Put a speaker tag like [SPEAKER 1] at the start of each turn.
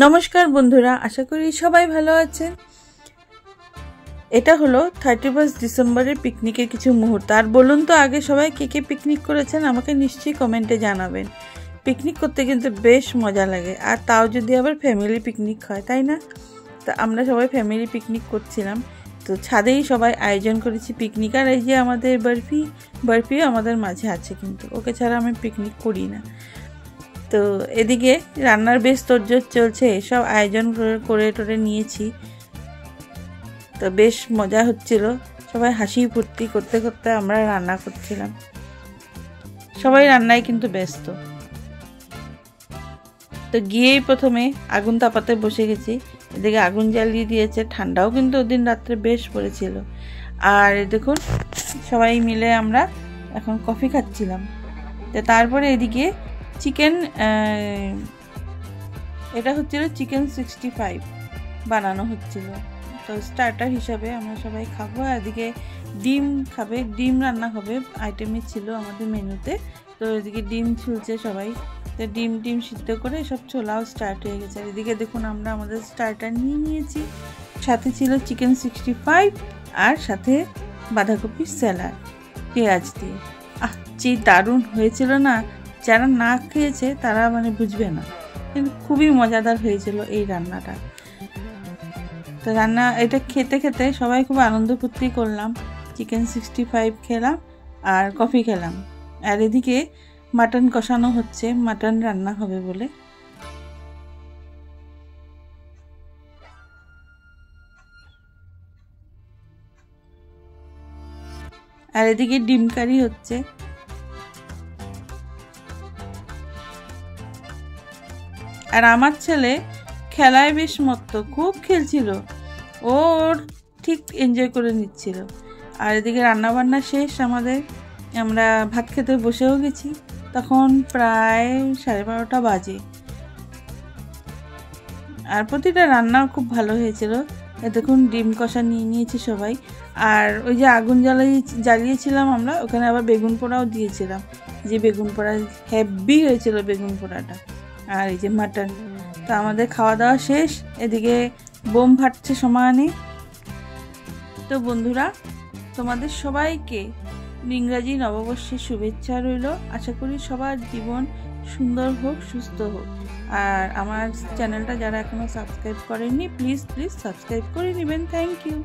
[SPEAKER 1] নমস্কার বন্ধুরা, আশা করি সবাই ভালো আছেন। এটা হলো 31 ডিসেম্বরের পিকনিকের কিছু মুহূর্ত। আর বলুন তো আগে সবাই কে কে পিকনিক করেছেন আমাকে নিশ্চয়ই কমেন্টে জানাবেন। পিকনিক করতে কিন্তু বেশ মজা লাগে, আর তাও যদি আবার ফ্যামিলি পিকনিক হয়, তাই না? তো আমরা সবাই ফ্যামিলি পিকনিক করছিলাম, তো ছাদেই সবাই আয়োজন করেছি পিকনিক। আর এই যে আমাদের বরফিও আমাদের মাঝে আছে, কিন্তু ওকে ছাড়া আমি পিকনিক করি না। তো এদিকে রান্নার বেশ তোড়জোড় চলছে, সব আয়োজন করে টোরে নিয়েছি। তো বেশ মজা হচ্ছিল, সবাই হাসি ফুর্তি করতে করতে আমরা রান্না করছিলাম। সবাই রান্নায় কিন্তু ব্যস্ত। তো গিয়েই প্রথমে আগুন তাপাতে বসে গেছি। এদিকে আগুন জ্বালিয়ে দিয়েছে, ঠান্ডাও কিন্তু ওদিন রাত্রে বেশ পড়েছিল। আর দেখুন সবাই মিলে আমরা এখন কফি খাচ্ছিলাম। তো তারপরে এদিকে চিকেন, এটা হচ্ছিল চিকেন 65 বানানো হচ্ছিল। তো স্টার্টার হিসাবে আমরা সবাই খাবো। এদিকে ডিম খাবে, ডিম রান্না হবে আইটেমই ছিল আমাদের মেনুতে। তো এদিকে ডিম ছুলছে সবাই। তো ডিম সিদ্ধ করে সব ছোলাও স্টার্ট হয়ে গেছে। আর এদিকে দেখুন আমরা আমাদের স্টার্টার নিয়ে নিয়েছি। সাথে ছিল চিকেন 65 আর সাথে বাঁধাকপির স্যালাড পেঁয়াজ দিয়ে। যে দারুণ হয়েছিল না, যারা না খেয়েছে তারা বুঝবে না, কিন্তু খুবই মজাদার হয়েছিল এই রান্নাটা। তো এটা খেতে খেতে সবাই খুব আনন্দ ফুর্তি করলাম। চিকেন 65 খেলাম আর কফি খেলাম। আর এদিকে মাটন কষানো হচ্ছে, মাটন রান্না হবে বলে। আর এদিকে ডিম কারি হচ্ছে। আর আমার ছেলে খেলায় বেশ মত্ত, খুব খেলছিল, ওর ঠিক এনজয় করে নিচ্ছিল। আর এদিকে রান্নাবান্না শেষ আমাদের, আমরা ভাত খেতে বসেও গেছি। তখন প্রায় 12:30 বাজে। আর প্রতিটা রান্না খুব ভালো হয়েছিল। দেখুন ডিম কষা নিয়ে নিয়েছি সবাই। আর ওই যে আগুন জ্বালিয়েছিলাম আমরা, ওখানে আবার বেগুন পোড়াও দিয়েছিলাম। যে বেগুন পোড়া হেভি হয়েছিল বেগুন পোড়াটা। আর এই যে মাটন। তো আমাদের খাওয়া দাওয়া শেষ, এদিকে বোম ফাটছে সমানে। তো বন্ধুরা, তোমাদের সবাইকে ইংরাজি নববর্ষের শুভেচ্ছা রইল। আশা করি সবার জীবন সুন্দর হোক, সুস্থ হোক। আর আমার চ্যানেলটা যারা এখনো সাবস্ক্রাইব করেননি, প্লিজ সাবস্ক্রাইব করে নেবেন। Thank you.